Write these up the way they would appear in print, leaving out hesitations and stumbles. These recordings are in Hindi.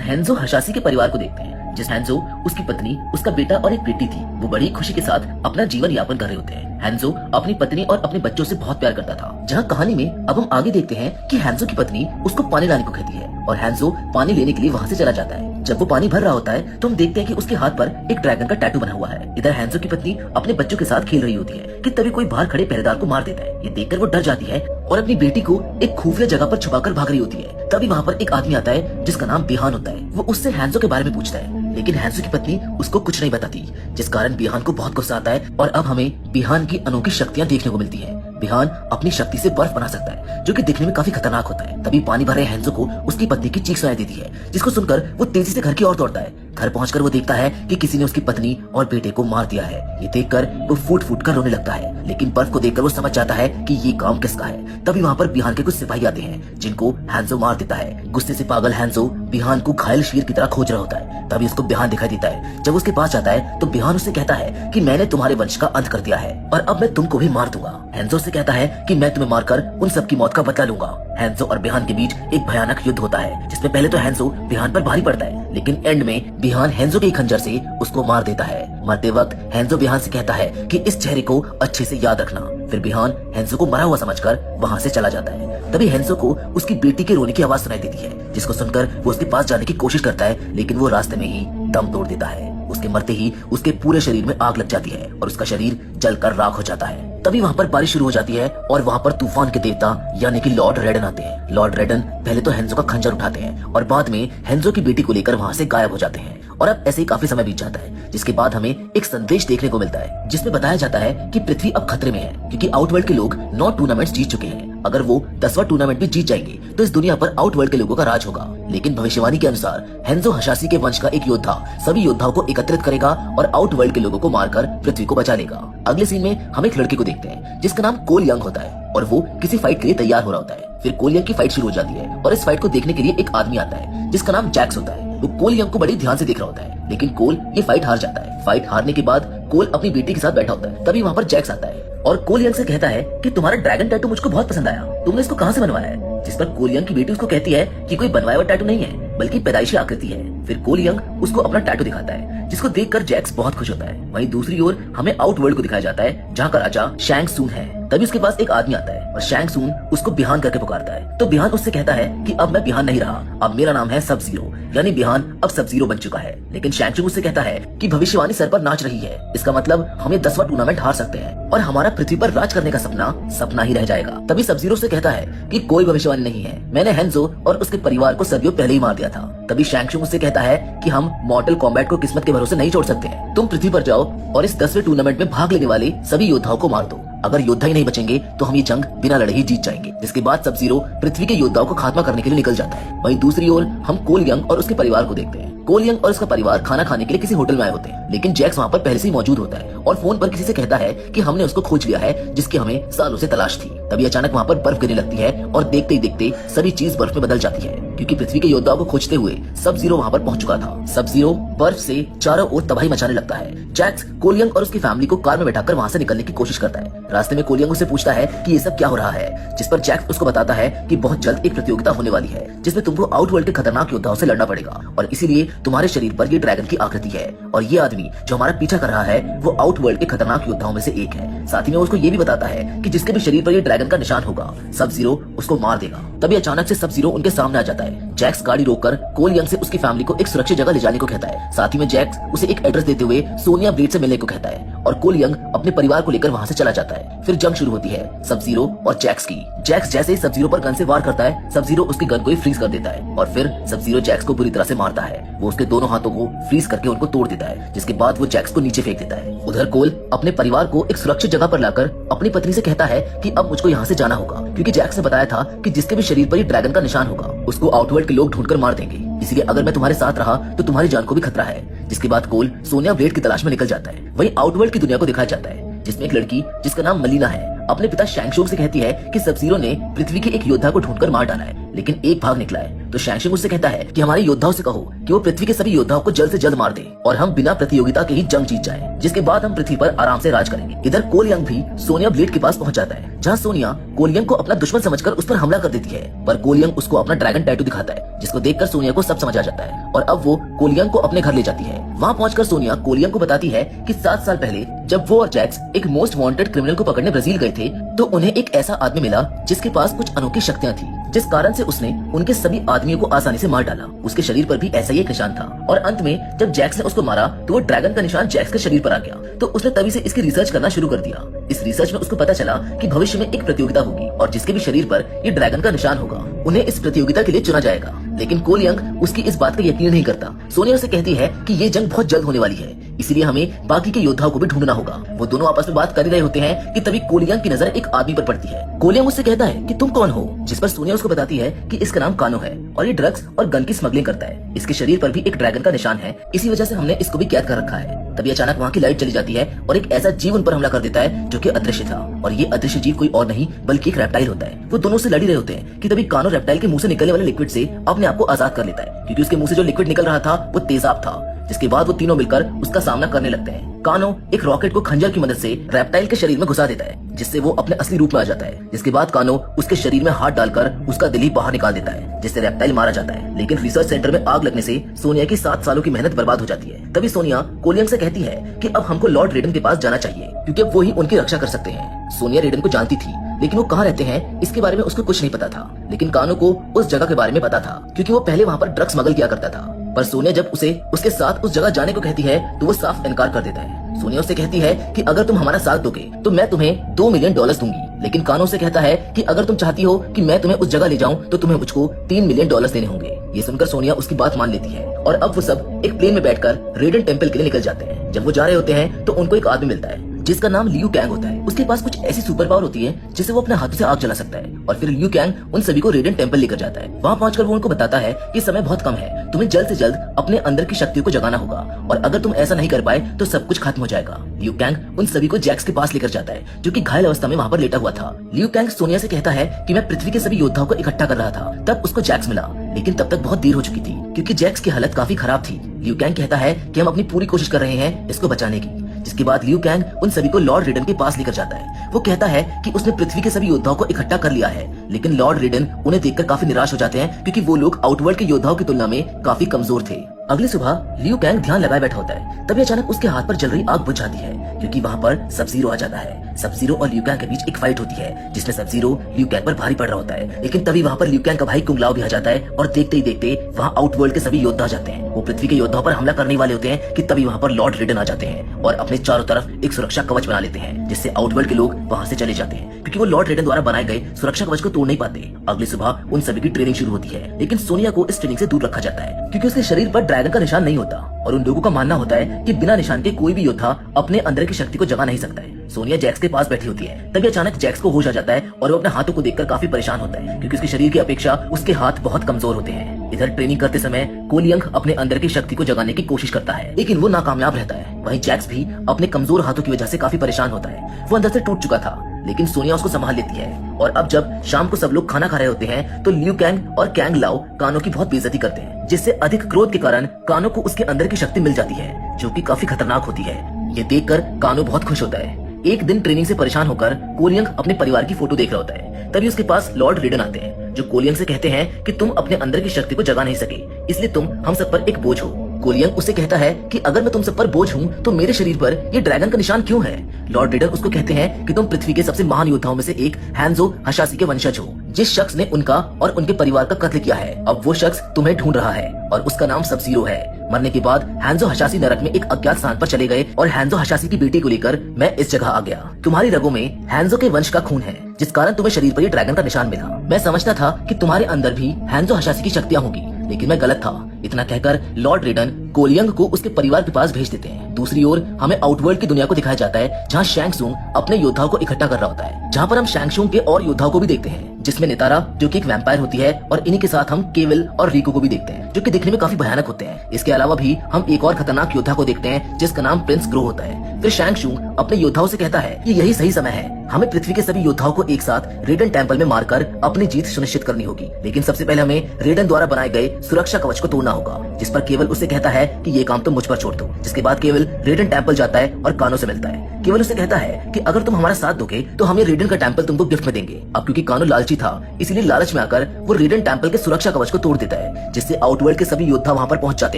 हेंजो हशासी के परिवार को देखते हैं, जिस हेंजो, उसकी पत्नी, उसका बेटा और एक बेटी थी। वो बड़ी खुशी के साथ अपना जीवन यापन कर रहे होते हैं। हेंजो अपनी पत्नी और अपने बच्चों से बहुत प्यार करता था। जहाँ कहानी में अब हम आगे देखते हैं कि हेंजो की पत्नी उसको पानी लाने को कहती है और हेंजो पानी लेने के लिए वहाँ से चला जाता है। जब वो पानी भर रहा होता है तो हम देखते हैं कि उसके हाथ पर एक ड्रैगन का टैटू बना हुआ है। इधर हेंजो की पत्नी अपने बच्चों के साथ खेल रही होती है कि तभी कोई बाहर खड़े पहरेदार को मार देता है। ये देखकर वो डर जाती है और अपनी बेटी को एक खुफिया जगह पर छुपाकर भाग रही होती है। तभी वहाँ पर एक आदमी आता है जिसका नाम बिहान होता है। वो उससे हेंजो के बारे में पूछता है, लेकिन हेंजो की पत्नी उसको कुछ नहीं बताती, जिस कारण बिहान को बहुत गुस्सा आता है और अब हमें बिहान की अनोखी शक्तियाँ देखने को मिलती है। बिहान अपनी शक्ति से बर्फ बना सकता है, जो कि दिखने में काफी खतरनाक होता है। तभी पानी भरे हेंजो को उसकी पत्नी की चीख सुनाई देती है, जिसको सुनकर वो तेजी से घर की ओर दौड़ता है। घर पहुंचकर वो देखता है कि किसी ने उसकी पत्नी और बेटे को मार दिया है। ये देखकर वो फूट फूट कर रोने लगता है, लेकिन बर्फ को देखकर वो समझ जाता है कि ये काम किसका है। तभी वहाँ पर बिहान के कुछ सिपाही आते हैं, जिनको हेंजो मार देता है। गुस्से से पागल हेंजो बिहान को घायल शेर की तरह खोज रहा होता है। तभी उसको बिहान दिखाई देता है। जब उसके पास जाता है तो बिहान उससे कहता है कि मैंने तुम्हारे वंश का अंत कर दिया है और अब मैं तुमको भी मार दूंगा। हेंजो से कहता है कि मैं तुम्हें मारकर उन सबकी मौत का बदला लूंगा। हेंजो और बिहान के बीच एक भयानक युद्ध होता है, जिसमें पहले तो हेंजो बिहान पर भारी पड़ता है, लेकिन एंड में बिहान हेंजो के खंजर से उसको मार देता है। मरते वक्त हेंजो बिहान से कहता है कि इस चेहरे को अच्छे से याद रखना। फिर बिहान हेंजो को मरा हुआ समझकर वहाँ से चला जाता है। तभी हेंजो को उसकी बेटी के रोने की आवाज सुनाई देती है, जिसको सुनकर वो उसके पास जाने की कोशिश करता है, लेकिन वो रास्ते में ही दम तोड़ देता है। उसके मरते ही उसके पूरे शरीर में आग लग जाती है और उसका शरीर जलकर राख हो जाता है। तभी वहाँ पर बारिश शुरू हो जाती है और वहाँ पर तूफान के देवता यानी कि लॉर्ड रेडन आते हैं। लॉर्ड रेडन पहले तो हेंजो का खंजर उठाते हैं और बाद में हेंजो की बेटी को लेकर वहाँ से गायब हो जाते हैं। और अब ऐसे ही काफी समय बीत जाता है, जिसके बाद हमें एक संदेश देखने को मिलता है, जिसमें बताया जाता है कि पृथ्वी अब खतरे में है, क्योंकि आउटवर्ल्ड के लोग 9 टूर्नामेंट्स जीत चुके हैं। अगर वो 10वां टूर्नामेंट भी जीत जाएंगे तो इस दुनिया पर आउटवर्ल्ड के लोगों का राज होगा। लेकिन भविष्यवाणी के अनुसार हेंजो हशासी के वंश का एक योद्धा सभी योद्धाओं को एकत्रित करेगा और आउटवर्ल्ड के लोगों को मारकर पृथ्वी को बचा लेगा। अगले सीन में हम एक लड़के को देखते हैं जिसका नाम कोल यंग होता है और वो किसी फाइट के लिए तैयार हो रहा होता है। फिर कोल यंग की फाइट शुरू हो जाती है और इस फाइट को देखने के लिए एक आदमी आता है जिसका नाम जैक्स होता है। वो कोल यंग को बड़ी ध्यान से देख रहा होता है, लेकिन कोल ये फाइट हार जाता है। फाइट हारने के बाद कोल अपनी बेटी के साथ बैठा होता है। तभी वहाँ पर जैक्स आता है और कोल यंग से कहता है कि तुम्हारा ड्रैगन टैटू मुझको बहुत पसंद आया, तुमने इसको कहाँ से बनवाया है? जिस पर कोल यंग की बेटी उसको कहती है कि कोई बनवाया हुआ टैटू नहीं है, बल्कि पैदाइशी आकृति है। फिर कोल यंग उसको अपना टैटू दिखाता है, जिसको देखकर जैक्स बहुत खुश होता है। वहीं दूसरी ओर हमें आउटवर्ल्ड को दिखाया जाता है, जहाँ का राजा शैंग सून है। तभी उसके पास एक आदमी आता है और शैंग सून उसको बिहान करके पुकारता है। तो बिहान उससे कहता है कि अब मैं बिहान नहीं रहा, अब मेरा नाम है सब जीरो, यानी बिहान अब सब जीरो बन चुका है। लेकिन शैंग सून उससे कहता है कि भविष्यवाणी सर पर नाच रही है, इसका मतलब हमें 10वां टूर्नामेंट हार सकते हैं और हमारा पृथ्वी पर राज करने का सपना सपना ही रह जाएगा। तभी सब जीरो से कहता है कि कोई भविष्यवाणी नहीं है, मैंने हेंजो और उसके परिवार को सदियों पहले ही मार दिया था। तभी शैंग सून उससे कहता है कि हम मॉर्टल कॉम्बैट को किस्मत के भरोसे नहीं छोड़ सकते हैं, तुम पृथ्वी पर जाओ और इस 10वें टूर्नामेंट में भाग लेने वाले सभी योद्धाओं को मार दो। अगर योद्धा ही नहीं बचेंगे तो हम ये जंग बिना लड़े ही जीत जाएंगे। जिसके बाद सब जीरो पृथ्वी के योद्धाओं को खात्मा करने के लिए निकल जाता है। वहीं दूसरी ओर हम कोल यंग और उसके परिवार को देखते हैं। कोल यंग और उसका परिवार खाना खाने के लिए किसी होटल में आए होते हैं, लेकिन जैक्स वहाँ पर पहले से ही मौजूद होता है और फोन पर किसी से कहता है कि हमने उसको खोज लिया है, जिसकी हमें सालों से तलाश थी। तभी अचानक वहाँ पर बर्फ गिरने लगती है और देखते ही देखते सभी चीज बर्फ में बदल जाती है, क्योंकि पृथ्वी के योद्धाओं को खोजते हुए सब जीरो वहाँ पर पहुंच चुका था। सब जीरो बर्फ से चारों ओर तबाही मचाने लगता है। जैक्स कोल यंग और उसकी फैमिली को कार में बैठाकर वहाँ से निकलने की कोशिश करता है। रास्ते में कोल यंग उससे पूछता है कि ये सब क्या हो रहा है, जिस पर जैक्स उसको बताता है कि बहुत जल्द एक प्रतियोगिता होने वाली है, जिसमें तुमको आउटवर्ल्ड के खतरनाक योद्धाओं से लड़ना पड़ेगा और इसीलिए तुम्हारे शरीर पर ये ड्रैगन की आकृति है और ये आदमी जो हमारा पीछा कर रहा है वो आउटवर्ल्ड के खतरनाक योद्धाओं में से एक है। साथ ही में उसको ये भी बताता है कि जिसके भी शरीर पर ये ड्रैगन का निशान होगा सब जीरो उसको मार देगा। तभी अचानक से सब जीरो उनके सामने आ जाता है। जैक्स गाड़ी रोककर कोल यंग से उसकी फैमिली को एक सुरक्षित जगह ले जाने को कहता है। साथ ही में जैक्स उसे एक एड्रेस देते हुए सोनिया ब्लेड से मिलने को कहता है और कोल यंग अपने परिवार को लेकर वहाँ से चला जाता है। फिर जंग शुरू होती है सब जीरो और जैक्स की। जैक्स जैसे ही सब जीरो पर गन से वार करता है, सब जीरो उसकी गन को ही फ्रीज कर देता है और फिर सब जीरो जैक्स को बुरी तरह से मारता है। वो उसके दोनों हाथों को फ्रीज करके उनको तोड़ देता है, जिसके बाद वो जैक्स को नीचे फेंक देता है। उधर कोल अपने परिवार को एक सुरक्षित जगह पर लाकर अपनी पत्नी से कहता है कि अब मुझको यहाँ से जाना होगा, क्योंकि जैक्स ने बताया था कि जिसके भी शरीर पर ये ड्रैगन का निशान होगा उसको आउटवर्ल्ड के लोग ढूंढकर मार देंगे, इसलिए अगर मैं तुम्हारे साथ रहा तो तुम्हारी जान को भी खतरा है। जिसके बाद कोल सोनिया ब्लेड की तलाश में निकल जाता है। वहीं आउटवर्ल्ड की दुनिया को दिखाया जाता है, जिसमें एक लड़की जिसका नाम मलीना है अपने पिता शैंग सून से कहती है कि सब जीरो ने पृथ्वी के एक योद्धा को ढूंढकर मार डाला है, लेकिन एक भाग निकला है। तो शैंगशिंग उससे कहता है कि हमारे योद्धाओं से कहो कि वो पृथ्वी के सभी योद्धाओं को जल्द से जल्द मार दे और हम बिना प्रतियोगिता के ही जंग जीत जाएं, जिसके बाद हम पृथ्वी पर आराम से राज करेंगे। इधर कोल यंग भी सोनिया ब्लेड के पास पहुंच जाता है, जहां सोनिया कोल यंग को अपना दुश्मन समझकर उस पर हमला कर देती है, पर कोल यंग उसको अपना ड्रैगन टैटू दिखाता है, जिसको देखकर सोनिया को सब समझ आ जाता है और अब वो कोल यंग को अपने घर ले जाती है। वहाँ पहुंचकर सोनिया कोल यंग को बताती है कि 7 साल पहले जब वो और जैक्स एक मोस्ट वांटेड क्रिमिनल को पकड़ने ब्राजील गए थे, तो उन्हें एक ऐसा आदमी मिला जिसके पास कुछ अनोखी शक्तियां थी, जिस कारण से उसने उनके सभी आदमियों को आसानी से मार डाला। उसके शरीर पर भी ऐसा ही एक निशान था और अंत में जब जैक्स ने उसको मारा तो वो ड्रैगन का निशान जैक्स के शरीर पर आ गया। तो उसने तभी से इसकी रिसर्च करना शुरू कर दिया। इस रिसर्च में उसको पता चला कि भविष्य में एक प्रतियोगिता होगी और जिसके भी शरीर पर ये ड्रैगन का निशान होगा उन्हें इस प्रतियोगिता के लिए चुना जाएगा। लेकिन कोल यंग उसकी इस बात का यकीन नहीं करता। सोनिया उसे कहती है कि ये जंग बहुत जल्द होने वाली है, इसीलिए हमें बाकी के योद्धाओं को भी ढूंढना होगा। वो दोनों आपस में बात कर ही रहे होते हैं कि तभी कोल यंग की नजर एक आदमी पर पड़ती है। कोल यंग उससे कहता है कि तुम कौन हो, जिस पर सोनिया उसको बताती है कि इसका नाम कानो है और ये ड्रग्स और गन की स्मगलिंग करता है। इसके शरीर पर भी एक ड्रैगन का निशान है, इसी वजह से हमने इसको भी कैद कर रखा है। तभी अचानक वहाँ की लाइट चली जाती है और एक ऐसा जीव उन पर हमला कर देता है जो कि अदृश्य था और ये अदृश्य जीव कोई और नहीं बल्कि एक रेप्टाइल होता है। वो दोनों से लड़ रहे होते हैं कि तभी कानो रेप्टाइल के मुंह से निकलने वाले लिक्विड से अपने आप को आजाद कर लेता है, क्योंकि उसके मुंह से जो लिक्विड निकल रहा था वो तेजाब था। जिसके बाद वो तीनों मिलकर उसका सामना करने लगते हैं। कानो एक रॉकेट को खंजर की मदद से रेप्टाइल के शरीर में घुसा देता है, जिससे वो अपने असली रूप में आ जाता है। जिसके बाद कानो उसके शरीर में हाथ डालकर उसका दिल ही बाहर निकाल देता है, जिससे रेप्टाइल मारा जाता है। लेकिन रिसर्च सेंटर में आग लगने से सोनिया की 7 सालों की मेहनत बर्बाद हो जाती है। तभी सोनिया कोल यंग से कहती है कि अब हमको लॉर्ड रेडन के पास जाना चाहिए, क्योंकि वो ही उनकी रक्षा कर सकते हैं। सोनिया रेडन को जानती थी, लेकिन वो कहाँ रहते हैं इसके बारे में उसको कुछ नहीं पता था। लेकिन कानो को उस जगह के बारे में पता था, क्योंकि वो पहले वहाँ पर ड्रग्स स्मगल किया करता था। पर सोनिया जब उसे उसके साथ उस जगह जाने को कहती है तो वो साफ इनकार कर देता है। सोनिया उससे कहती है कि अगर तुम हमारा साथ दोगे तो मैं तुम्हें $2 मिलियन दूंगी। लेकिन कानो से कहता है कि अगर तुम चाहती हो कि मैं तुम्हें उस जगह ले जाऊं तो तुम्हें मुझको $3 मिलियन देने होंगे। ये सुनकर सोनिया उसकी बात मान लेती है और अब वो सब एक प्लेन में बैठकर रेडन टेम्पल के लिए निकल जाते हैं। जब वो जा रहे होते हैं तो उनको एक आदमी मिलता है जिसका नाम लियू कैंग होता है। उसके पास कुछ ऐसी सुपर पावर होती है जिससे वो अपने हाथों से आग जला सकता है और फिर लियू कैंग उन सभी को रेडन टेम्पल लेकर जाता है। वहाँ पहुंचकर वो उनको बताता है कि समय बहुत कम है, तुम्हें जल्द से जल्द अपने अंदर की शक्तियों को जगाना होगा और अगर तुम ऐसा नहीं कर पाए तो सब कुछ खत्म हो जाएगा। लियू कैंग उन सभी को जैक्स के पास लेकर जाता है, जो कि घायल अवस्था में वहाँ पर लेटा हुआ था। लियू कैंग सोनिया से कहता है कि मैं पृथ्वी के सभी योद्धाओं को इकट्ठा कर रहा था, तब उसको जैक्स मिला, लेकिन तब तक बहुत देर हो चुकी थी क्योंकि जैक्स की हालत काफी खराब थी। लियू कैंग कहता है कि हम अपनी पूरी कोशिश कर रहे हैं इसको बचाने की। जिसके बाद लियू कैंग उन सभी को लॉर्ड रेडन के पास लेकर जाता है। वो कहता है कि उसने पृथ्वी के सभी योद्धाओं को इकट्ठा कर लिया है, लेकिन लॉर्ड रेडन उन्हें देखकर काफी निराश हो जाते हैं क्योंकि वो लोग आउटवर्ल्ड के योद्धाओं की तुलना में काफी कमजोर थे। अगली सुबह लियू कैंग ध्यान लगाए बैठा होता है, तभी अचानक उसके हाथ पर जल रही आग बुझ जाती है क्योंकि वहाँ पर सब जीरो आ जाता है। सब जीरो और लियू कैंग के बीच एक फाइट होती है जिसमें सब जीरो लियू कैंग पर भारी पड़ रहा होता है, लेकिन तभी वहाँ पर लियू कैंग का भाई कुंगलाओ भी आ जाता है और देखते ही देखते वहाँ आउटवर्ल्ड के सभी योद्धा आ जाते हैं। वो पृथ्वी के योद्धाओं पर हमला करने वाले होते हैं कि तभी वहाँ पर लॉर्ड रेडन आ जाते हैं और अपने चारों तरफ एक सुरक्षा कवच बना लेते हैं, जिससे आउटवर्ल्ड के लोग वहाँ से चले जाते हैं क्योंकि वो लॉर्ड रेडन द्वारा बनाए गए सुरक्षा कवच को तोड़ नहीं पाते। अगली सुबह उन सभी की ट्रेनिंग शुरू होती है, लेकिन सोनिया को इस ट्रेनिंग से दूर रखा जाता है क्योंकि उसके शरीर पर ड्रैगन का निशान नहीं होता और उन लोगों का मानना होता है कि बिना निशान के कोई भी योद्धा अपने अंदर की शक्ति को जगा नहीं सकता है। सोनिया जैक्स के पास बैठी होती है, तभी अचानक जैक्स को होश आ जाता है और वो अपने हाथों को देखकर काफी परेशान होता है क्योंकि उसके शरीर की अपेक्षा उसके हाथ बहुत कमजोर होते हैं। इधर ट्रेनिंग करते समय कोल यंग अपने अंदर की शक्ति को जगाने की कोशिश करता है, लेकिन वो नाकामयाब रहता है। वहीं जैक्स भी अपने कमजोर हाथों की वजह से काफी परेशान होता है। वो अंदर से टूट चुका था, लेकिन सोनिया उसको संभाल लेती है। और अब जब शाम को सब लोग खाना खा रहे होते हैं तो लियू कैंग और कैंग लाओ कानो की बहुत बेइज्जती करते हैं, जिससे अधिक क्रोध के कारण कानो को उसके अंदर की शक्ति मिल जाती है जो कि काफी खतरनाक होती है। ये देखकर कानो बहुत खुश होता है। एक दिन ट्रेनिंग से परेशान होकर कोल यंग अपने परिवार की फोटो देख रहा होता है, तभी उसके पास लॉर्ड रेडन आते हैं जो कोल यंग से कहते हैं कि तुम अपने अंदर की शक्ति को जगा नहीं सके, इसलिए तुम हम सब पर एक बोझ हो। कोल यंग उससे कहता है कि अगर मैं तुम सब पर बोझ हूँ तो मेरे शरीर पर ये ड्रैगन का निशान क्यों है। लॉर्ड रेडन उसको कहते हैं कि तुम पृथ्वी के सबसे महान योद्धाओं में से एक हैंजो हशासी के वंशज हो, जिस शख्स ने उनका और उनके परिवार का कत्ल किया है। अब वो शख्स तुम्हें ढूंढ रहा है और उसका नाम सब जीरो है। मरने के बाद हैंजो हशासी नरक में एक अज्ञात स्थान पर चले गए और हैंजो हशासी की बेटी को लेकर मैं इस जगह आ गया। तुम्हारी रगों में हैंजो के वंश का खून है, जिस कारण तुम्हें शरीर पर ये ड्रैगन का निशान मिला। मैं समझता था कि तुम्हारे अंदर भी हैंजो हशासी की शक्तियाँ होगी, लेकिन मैं गलत था। इतना कहकर लॉर्ड रेडन कोलियंग को उसके परिवार के पास भेज देते हैं। दूसरी ओर हमें आउटवर्ल्ड की दुनिया को दिखाया जाता है, जहाँ शैंग सुंग अपने योद्धाओं को इकट्ठा कर रहा होता है, जहाँ पर हम शैंग सुंग के और योद्धाओं को भी देखते हैं, जिसमें नितारा जो कि एक वैम्पायर होती है, और इन्हीं के साथ हम केवल और रिको को भी देखते हैं, जो कि दिखने में काफी भयानक होते हैं। इसके अलावा भी हम एक और खतरनाक योद्धा को देखते हैं, जिसका नाम प्रिंस ग्रो होता है। फिर शैंग सुंग अपने योद्धाओं से कहता है कि यही सही समय है, हमें पृथ्वी के सभी योद्धाओं को एक साथ रेडन टेम्पल में मारकर अपनी जीत सुनिश्चित करनी होगी। लेकिन सबसे पहले हमें रेडन द्वारा बनाए गए सुरक्षा कवच को तोड़ना होगा, जिस पर केवल उसे कहता है कि ये काम तुम मुझ पर छोड़ दो। जिसके बाद केवल रेडन टेम्पल जाता है और कानो से मिलता है। केवल उसे कहता है कि अगर तुम हमारा साथ दोगे तो हम ये रेडन का टेम्पल तुमको गिफ्ट में देंगे। अब क्योंकि कानो लालची था, इसलिए लालच में आकर वो रेडन टेम्पल के सुरक्षा कवच को तोड़ देता है, जिससे आउटवर्ल्ड के सभी योद्धा वहाँ पर पहुंच जाते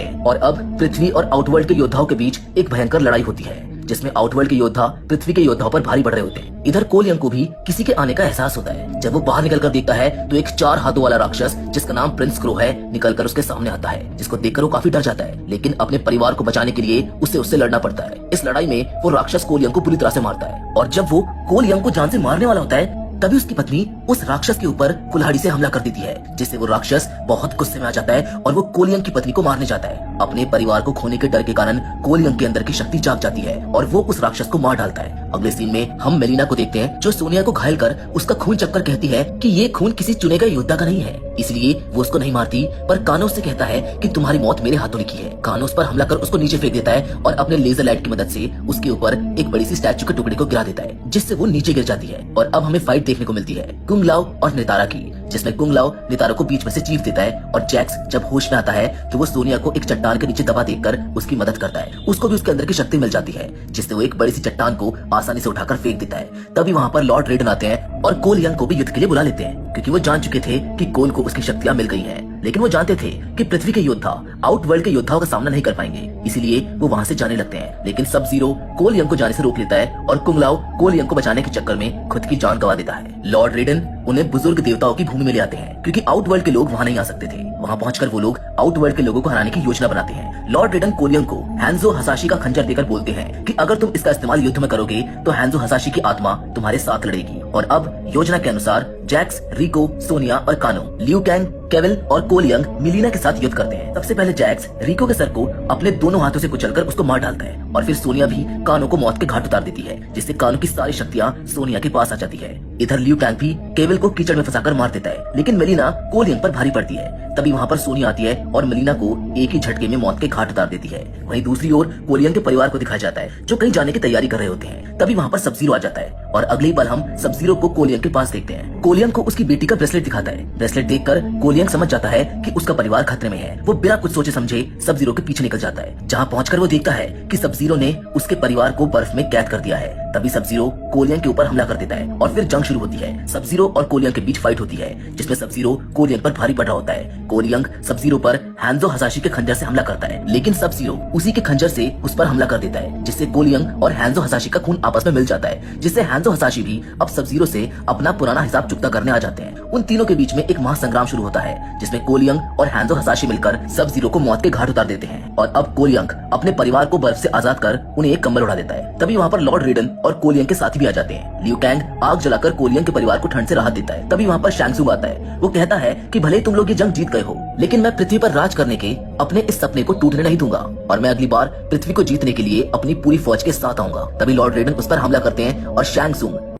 हैं। और अब पृथ्वी और आउटवर्ल्ड के योद्धाओं के बीच एक भयंकर लड़ाई होती है, जिसमें आउटवर्ल्ड के योद्धा पृथ्वी के योद्धाओं पर भारी पड़ रहे होते हैं। इधर कोलियंग को भी किसी के आने का एहसास होता है। जब वो बाहर निकलकर देखता है तो एक 4 हाथों वाला राक्षस जिसका नाम प्रिंस क्रो है निकलकर उसके सामने आता है, जिसको देखकर वो काफी डर जाता है। लेकिन अपने परिवार को बचाने के लिए उसे उससे लड़ना पड़ता है। इस लड़ाई में वो राक्षस कोलियंग को पूरी तरह से मारता है, और जब वो कोलियंग को जान से मारने वाला होता है तभी उसकी पत्नी उस राक्षस के ऊपर कुल्हाड़ी से हमला कर देती है, जिससे वो राक्षस बहुत गुस्से में आ जाता है और वो कोलियंग की पत्नी को मारने जाता है। अपने परिवार को खोने के डर के कारण कोलियंग के अंदर की शक्ति जाग जाती है और वो उस राक्षस को मार डालता है। अगले सीन में हम मेलिना को देखते हैं, जो सोनिया को घायल कर उसका खून चखकर कहती है कि ये खून किसी चुने गए योद्धा का नहीं है, इसलिए वो उसको नहीं मारती, पर कानो से कहता है कि तुम्हारी मौत मेरे हाथों लिखी है। कानो उस पर हमला कर उसको नीचे फेंक देता है और अपने लेजर लाइट की मदद से उसके ऊपर एक बड़ी सी स्टैचू के टुकड़े को गिरा देता है, जिससे वो नीचे गिर जाती है। और अब हमें फाइट देखने को मिलती है कुंग लाओ और नितारा की, जिसमें कुंग लाओ नितारा को बीच में से चीर देता है, और जैक्स जब होश में आता है तो वो सोनिया को एक चट्टान के नीचे दबा देकर उसकी मदद करता है। उसको भी उसके अंदर की शक्ति मिल जाती है, जिससे वो एक बड़ी सी चट्टान को आसानी से उठाकर फेंक देता है। तभी वहाँ पर लॉर्ड रेडन आते हैं और कोलियंग को भी युद्ध के लिए बुला लेते हैं, क्योंकि वो जान चुके थे कि कोल को उसकी शक्तियां मिल गई हैं। लेकिन वो जानते थे कि पृथ्वी के योद्धा आउटवर्ल्ड के योद्धाओं का सामना नहीं कर पाएंगे, इसीलिए वो वहाँ से जाने लगते हैं। लेकिन सब जीरो कोलियंग को जाने से रोक लेता है और कुंग लाओ कोलियंग को बचाने के चक्कर में खुद की जान गंवा देता है। लॉर्ड रेडन उन्हें बुजुर्ग देवताओं की भूमि में ले आते हैं, क्योंकि आउटवर्ल्ड के लोग वहाँ नहीं आ सकते थे। वहाँ पहुंचकर वो लोग आउटवर्ल्ड के लोगों को हराने की योजना बनाते हैं। लॉर्ड रेडन कोलियंग को हैंजो हसाशी का खंजर देकर बोलते हैं कि अगर तुम इसका इस्तेमाल युद्ध में करोगे तो हैंजो हसाशी की आत्मा तुम्हारे साथ लड़ेगी। और अब योजना के अनुसार जैक्स, रिको, सोनिया और कानो, लियू कैंग, केविल और कोलियंग मिलीना के साथ युद्ध करते हैं। सबसे पहले जैक्स रिको के सर को अपने दोनों हाथों से कुचलकर उसको मार डालता है, और फिर सोनिया भी कानो को मौत के घाट उतार देती है, जिससे कानो की सारी शक्तियां सोनिया के पास आ जाती है। इधर लियू कैंग भी केविल को कीचड़ में फंसाकर मार देता है, लेकिन मेलिना कोलियंग पर भारी पड़ती है। तभी वहाँ पर सोनिया आती है और मेलिना को एक ही झटके में मौत के घाट उतार देती है। वहीं दूसरी ओर कोलियंग के परिवार को दिखाया जाता है, जो कहीं जाने की तैयारी कर रहे होते हैं। तभी वहाँ पर सब जीरो आ जाता है, और अगले ही पल हम सब जीरो को कोलियंग के पास देखते हैं। कोलियंग को उसकी बेटी का ब्रेसलेट दिखाता है। ब्रेसलेट देखकर कोलियंग समझ जाता है कि उसका परिवार खतरे में है। वो बिना कुछ सोचे समझे सब जीरो के पीछे निकल जाता है, जहाँ पहुंचकर वो देखता है कि सब जीरो ने उसके परिवार को बर्फ में कैद कर दिया है। तभी सब जीरो कोलियंग के ऊपर हमला कर देता है, और फिर जंग शुरू होती है। सब जीरो और कोलियंग के बीच फाइट होती है, जिसमें सब जीरो कोलियंग पर भारी पड़ रहा होता है। कोलियंग सब जीरो पर हैंजो हसाशी के खंजर से हमला करता है, लेकिन सब जीरो उसी के खंजर से उस पर हमला कर देता है, जिससे कोलियंग और हैंजो हसाशी का खून आपस में मिल जाता है, जिससे हैंजो हसाशी भी अब सब जीरो से अपना पुराना हिसाब चुकता करने आ जाते हैं। उन तीनों के बीच में एक महासंग्राम शुरू होता है, जिसमें कोलियंग और हैंजो हसाशी मिलकर सब जीरो को मौत के घाट उतार देते हैं। और अब कोलियंग अपने परिवार को बर्फ से आजाद कर उन्हें एक कंबल उड़ा देता है। तभी वहाँ पर लॉर्ड रेडन और कोलियंग के साथी भी आ जाते हैं। लियू कैंग आग जलाकर कोलियंग के परिवार को ठंड से राहत देता है। तभी वहाँ पर शैंग सुंग आता है। वो कहता है कि भले तुम लोग ये जंग जीत गए हो, लेकिन मैं पृथ्वी पर राज करने के अपने इस सपने को टूटने नहीं दूंगा, और मैं अगली बार पृथ्वी को जीतने के लिए अपनी पूरी फौज के साथ आऊंगा। तभी लॉर्ड रेडन उस पर हमला करते हैं और शैंग सुंग